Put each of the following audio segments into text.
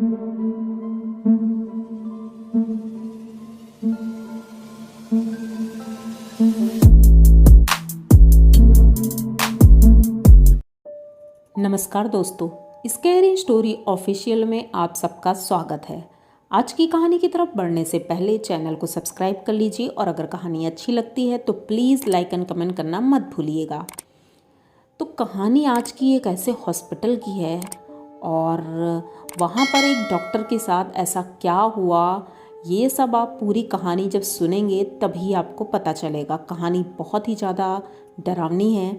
नमस्कार दोस्तों, scary story official में आप सबका स्वागत है। आज की कहानी की तरफ बढ़ने से पहले चैनल को सब्सक्राइब कर लीजिए और अगर कहानी अच्छी लगती है तो प्लीज़ लाइक एंड कमेंट करना मत भूलिएगा। तो कहानी आज की एक ऐसे हॉस्पिटल की है और वहाँ पर एक डॉक्टर के साथ ऐसा क्या हुआ, ये सब आप पूरी कहानी जब सुनेंगे तभी आपको पता चलेगा। कहानी बहुत ही ज़्यादा डरावनी है,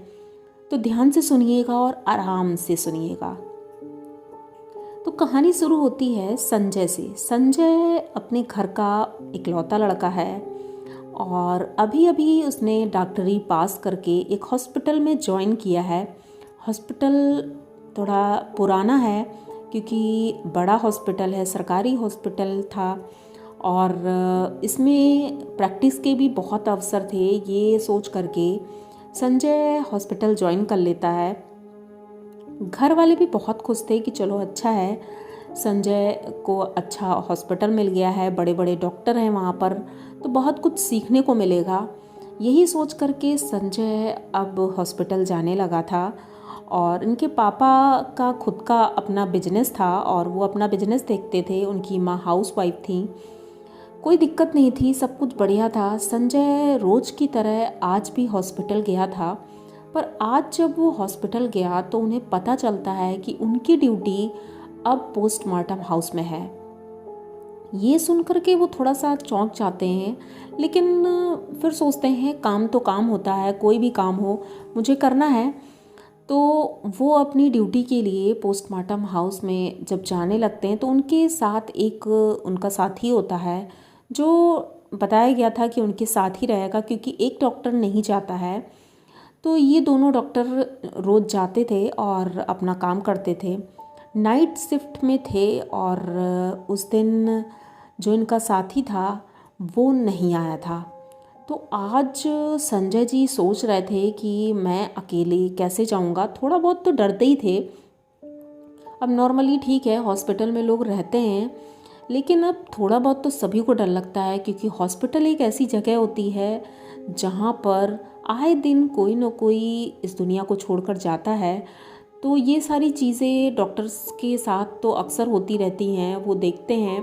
तो ध्यान से सुनिएगा और आराम से सुनिएगा। तो कहानी शुरू होती है संजय से। संजय अपने घर का इकलौता लड़का है और अभी अभी उसने डॉक्टरी पास करके एक हॉस्पिटल में ज्वाइन किया है। हॉस्पिटल थोड़ा पुराना है क्योंकि बड़ा हॉस्पिटल है, सरकारी हॉस्पिटल था और इसमें प्रैक्टिस के भी बहुत अवसर थे। ये सोच करके संजय हॉस्पिटल ज्वाइन कर लेता है। घर वाले भी बहुत खुश थे कि चलो अच्छा है, संजय को अच्छा हॉस्पिटल मिल गया है, बड़े बड़े डॉक्टर हैं वहाँ पर, तो बहुत कुछ सीखने को मिलेगा। यही सोच करके संजय अब हॉस्पिटल जाने लगा था और इनके पापा का खुद का अपना बिजनेस था और वो अपना बिजनेस देखते थे। उनकी माँ हाउसवाइफ थी, कोई दिक्कत नहीं थी, सब कुछ बढ़िया था। संजय रोज़ की तरह आज भी हॉस्पिटल गया था, पर आज जब वो हॉस्पिटल गया तो उन्हें पता चलता है कि उनकी ड्यूटी अब पोस्टमार्टम हाउस में है। ये सुनकर के वो थोड़ा सा चौंक जाते हैं, लेकिन फिर सोचते हैं काम तो काम होता है, कोई भी काम हो मुझे करना है। तो वो अपनी ड्यूटी के लिए पोस्टमार्टम हाउस में जब जाने लगते हैं तो उनके साथ एक उनका साथी होता है जो बताया गया था कि उनके साथ ही रहेगा, क्योंकि एक डॉक्टर नहीं जाता है। तो ये दोनों डॉक्टर रोज़ जाते थे और अपना काम करते थे, नाइट शिफ्ट में थे और उस दिन जो इनका साथी था वो नहीं आया था। तो आज संजय जी सोच रहे थे कि मैं अकेले कैसे जाऊंगा, थोड़ा बहुत तो डरते ही थे। अब नॉर्मली ठीक है, हॉस्पिटल में लोग रहते हैं, लेकिन अब थोड़ा बहुत तो सभी को डर लगता है, क्योंकि हॉस्पिटल एक ऐसी जगह होती है जहाँ पर आए दिन कोई ना कोई इस दुनिया को छोड़कर जाता है। तो ये सारी चीज़ें डॉक्टर्स के साथ तो अक्सर होती रहती हैं, वो देखते हैं।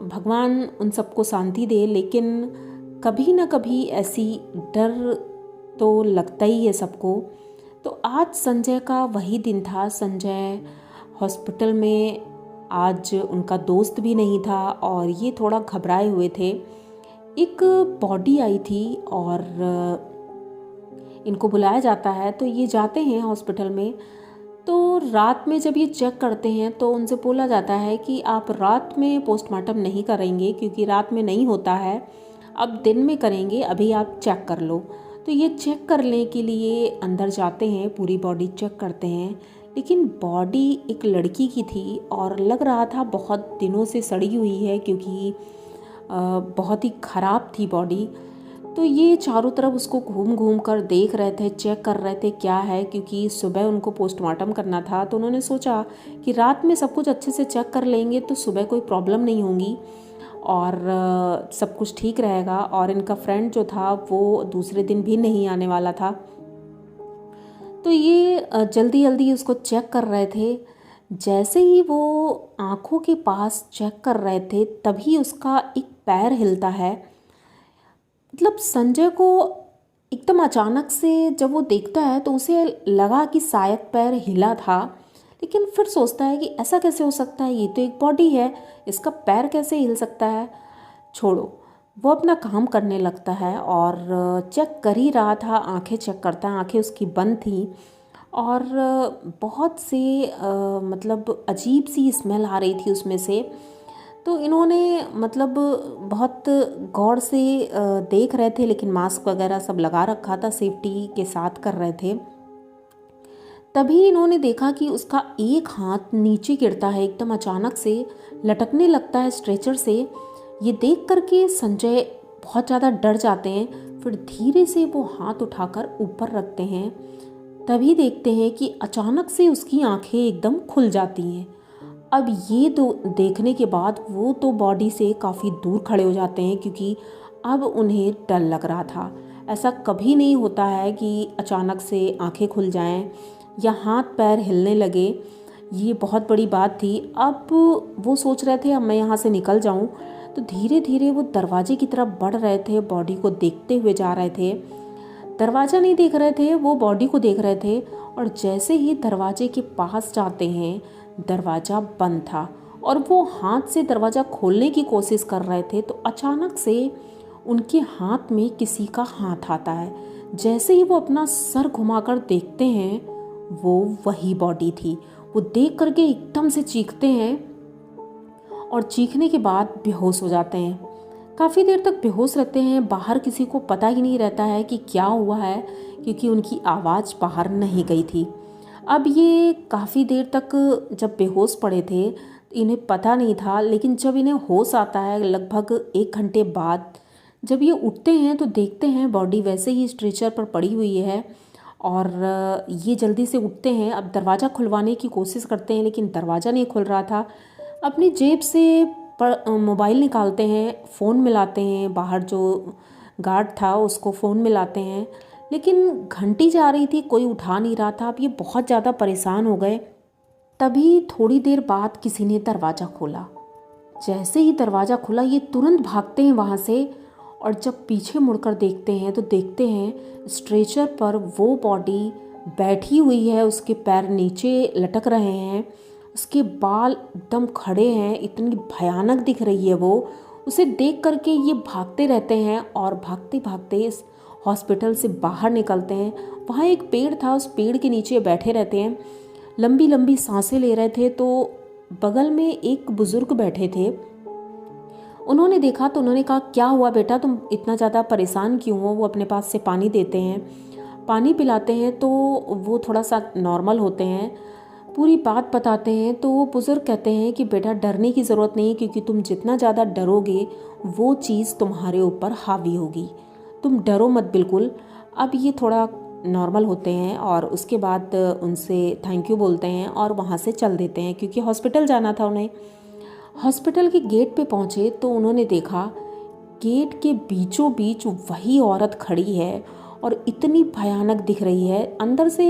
भगवान उन सबको शांति दे, लेकिन कभी ना कभी ऐसी डर तो लगता ही है सबको। तो आज संजय का वही दिन था। संजय हॉस्पिटल में, आज उनका दोस्त भी नहीं था और ये थोड़ा घबराए हुए थे। एक बॉडी आई थी और इनको बुलाया जाता है, तो ये जाते हैं हॉस्पिटल में। तो रात में जब ये चेक करते हैं तो उनसे बोला जाता है कि आप रात में पोस्टमार्टम नहीं करेंगे क्योंकि रात में नहीं होता है, अब दिन में करेंगे, अभी आप चेक कर लो। तो ये चेक करने के लिए अंदर जाते हैं, पूरी बॉडी चेक करते हैं, लेकिन बॉडी एक लड़की की थी और लग रहा था बहुत दिनों से सड़ी हुई है, क्योंकि बहुत ही ख़राब थी बॉडी। तो ये चारों तरफ उसको घूम घूम कर देख रहे थे, चेक कर रहे थे क्या है, क्योंकि सुबह उनको पोस्टमार्टम करना था। तो उन्होंने सोचा कि रात में सब कुछ अच्छे से चेक कर लेंगे तो सुबह कोई प्रॉब्लम नहीं होगी और सब कुछ ठीक रहेगा। और इनका फ्रेंड जो था वो दूसरे दिन भी नहीं आने वाला था। तो ये जल्दी जल्दी उसको चेक कर रहे थे। जैसे ही वो आँखों के पास चेक कर रहे थे तभी उसका एक पैर हिलता है। मतलब संजय को एकदम अचानक से जब वो देखता है तो उसे लगा कि शायद पैर हिला था, लेकिन फिर सोचता है कि ऐसा कैसे हो सकता है, ये तो एक बॉडी है, इसका पैर कैसे हिल सकता है। छोड़ो, वो अपना काम करने लगता है और चेक कर ही रहा था, आंखें चेक करता है, आंखें उसकी बंद थी और बहुत से मतलब अजीब सी स्मेल आ रही थी उसमें से। तो इन्होंने मतलब बहुत गौर से देख रहे थे, लेकिन मास्क वगैरह सब लगा रखा था, सेफ्टी के साथ कर रहे थे। तभी इन्होंने देखा कि उसका एक हाथ नीचे गिरता है, एकदम अचानक से लटकने लगता है स्ट्रेचर से। ये देख करके संजय बहुत ज़्यादा डर जाते हैं। फिर धीरे से वो हाथ उठाकर ऊपर रखते हैं, तभी देखते हैं कि अचानक से उसकी आंखें एकदम खुल जाती हैं अब ये देखने के बाद वो तो बॉडी से काफ़ी दूर खड़े हो जाते हैं, क्योंकि अब उन्हें डर लग रहा था। ऐसा कभी नहीं होता है कि अचानक से आंखें खुल जाएं या हाथ पैर हिलने लगे, ये बहुत बड़ी बात थी। अब वो सोच रहे थे अब मैं यहाँ से निकल जाऊँ, तो धीरे धीरे वो दरवाजे की तरफ बढ़ रहे थे, बॉडी को देखते हुए जा रहे थे। दरवाज़ा नहीं देख रहे थे, वो बॉडी को देख रहे थे। और जैसे ही दरवाजे के पास जाते हैं, दरवाज़ा बंद था और वो हाथ से दरवाज़ा खोलने की कोशिश कर रहे थे, तो अचानक से उनके हाथ में किसी का हाथ आता है। जैसे ही वो अपना सर घुमाकर देखते हैं, वो वही बॉडी थी। वो देख करके एकदम से चीखते हैं और चीखने के बाद बेहोश हो जाते हैं। काफ़ी देर तक बेहोश रहते हैं, बाहर किसी को पता ही नहीं रहता है कि क्या हुआ है, क्योंकि उनकी आवाज़ बाहर नहीं गई थी। अब ये काफ़ी देर तक जब बेहोश पड़े थे इन्हें पता नहीं था, लेकिन जब इन्हें होश आता है लगभग 1 घंटे बाद, जब ये उठते हैं तो देखते हैं बॉडी वैसे ही स्ट्रेचर पर पड़ी हुई है। और ये जल्दी से उठते हैं, अब दरवाज़ा खुलवाने की कोशिश करते हैं, लेकिन दरवाज़ा नहीं खुल रहा था। अपनी जेब से मोबाइल निकालते हैं, फ़ोन मिलाते हैं, बाहर जो गार्ड था उसको फ़ोन मिलाते हैं, लेकिन घंटी जा रही थी, कोई उठा नहीं रहा था। अब ये बहुत ज़्यादा परेशान हो गए। तभी थोड़ी देर बाद किसी ने दरवाज़ा खोला। जैसे ही दरवाज़ा खुला, ये तुरंत भागते हैं वहाँ से, और जब पीछे मुड़कर देखते हैं तो देखते हैं स्ट्रेचर पर वो बॉडी बैठी हुई है, उसके पैर नीचे लटक रहे हैं, उसके बाल एकदम खड़े हैं, इतनी भयानक दिख रही है वो। उसे देख करके ये भागते रहते हैं और भागते भागते इस हॉस्पिटल से बाहर निकलते हैं। वहाँ एक पेड़ था, उस पेड़ के नीचे बैठे रहते हैं, लंबी लंबी सांसें ले रहे थे। तो बगल में एक बुज़ुर्ग बैठे थे, उन्होंने देखा तो उन्होंने कहा, क्या हुआ बेटा, तुम इतना ज़्यादा परेशान क्यों हो? वो अपने पास से पानी देते हैं, पानी पिलाते हैं तो वो थोड़ा सा नॉर्मल होते हैं, पूरी बात बताते हैं। तो वो बुज़ुर्ग कहते हैं कि बेटा डरने की ज़रूरत नहीं, क्योंकि तुम जितना ज़्यादा डरोगे वो चीज़ तुम्हारे ऊपर हावी होगी, तुम डरो मत बिल्कुल। अब ये थोड़ा नॉर्मल होते हैं और उसके बाद उनसे थैंक यू बोलते हैं और वहाँ से चल देते हैं, क्योंकि हॉस्पिटल जाना था उन्हें। हॉस्पिटल के गेट पे पहुँचे तो उन्होंने देखा गेट के बीचों बीच वही औरत खड़ी है और इतनी भयानक दिख रही है। अंदर से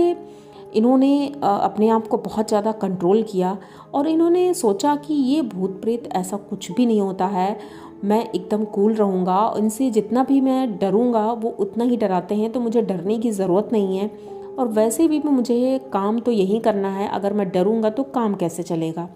इन्होंने अपने आप को बहुत ज़्यादा कंट्रोल किया और इन्होंने सोचा कि ये भूत प्रेत ऐसा कुछ भी नहीं होता है, मैं एकदम कूल रहूँगा, इनसे जितना भी मैं डरूँगा वो उतना ही डराते हैं, तो मुझे डरने की ज़रूरत नहीं है। और वैसे भी मुझे काम तो यही करना है, अगर मैं डरूँगा तो काम कैसे चलेगा।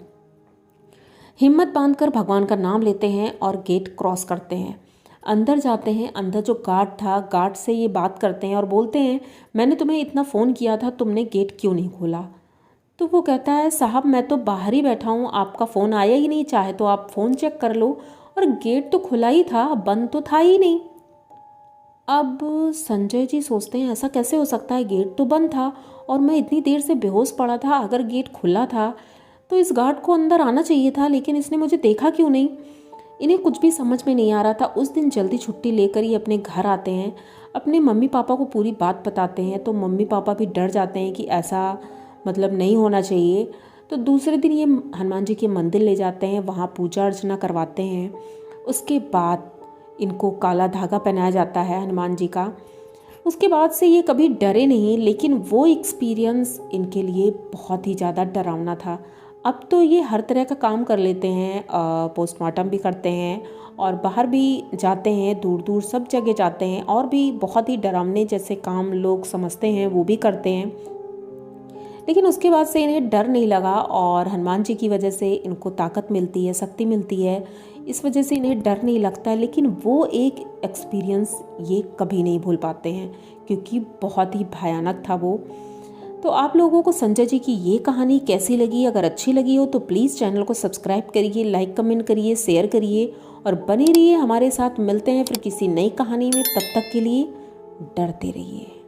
हिम्मत बांधकर भगवान का नाम लेते हैं और गेट क्रॉस करते हैं, अंदर जाते हैं। अंदर जो गार्ड था, गार्ड से ये बात करते हैं और बोलते हैं, मैंने तुम्हें इतना फ़ोन किया था, तुमने गेट क्यों नहीं खोला? तो वो कहता है, साहब मैं तो बाहर ही बैठा हूँ, आपका फ़ोन आया ही नहीं, चाहे तो आप फ़ोन चेक कर लो, और गेट तो खुला ही था, बंद तो था ही नहीं। अब संजय जी सोचते हैं, ऐसा कैसे हो सकता है, गेट तो बंद था और मैं इतनी देर से बेहोश पड़ा था, अगर गेट खुला था तो इस गार्ड को अंदर आना चाहिए था, लेकिन इसने मुझे देखा क्यों नहीं। इन्हें कुछ भी समझ में नहीं आ रहा था। उस दिन जल्दी छुट्टी लेकर ये अपने घर आते हैं, अपने मम्मी पापा को पूरी बात बताते हैं, तो मम्मी पापा भी डर जाते हैं कि ऐसा मतलब नहीं होना चाहिए। तो दूसरे दिन ये हनुमान जी के मंदिर ले जाते हैं, वहाँ पूजा अर्चना करवाते हैं। उसके बाद इनको काला धागा पहनाया जाता है हनुमान जी का। उसके बाद से ये कभी डरे नहीं, लेकिन वो एक्सपीरियंस इनके लिए बहुत ही ज़्यादा डरावना था। अब तो ये हर तरह का काम कर लेते हैं, पोस्टमार्टम भी करते हैं और बाहर भी जाते हैं, दूर दूर सब जगह जाते हैं, और भी बहुत ही डरावने जैसे काम लोग समझते हैं वो भी करते हैं। लेकिन उसके बाद से इन्हें डर नहीं लगा और हनुमान जी की वजह से इनको ताकत मिलती है, शक्ति मिलती है, इस वजह से इन्हें डर नहीं लगता है। लेकिन वो एक एक्सपीरियंस ये कभी नहीं भूल पाते हैं, क्योंकि बहुत ही भयानक था वो। तो आप लोगों को संजय जी की ये कहानी कैसी लगी? अगर अच्छी लगी हो तो प्लीज़ चैनल को सब्सक्राइब करिए, लाइक कमेंट करिए, शेयर करिए और बने रहिए हमारे साथ। मिलते हैं फिर किसी नई कहानी में, तब तक के लिए डरते रहिए।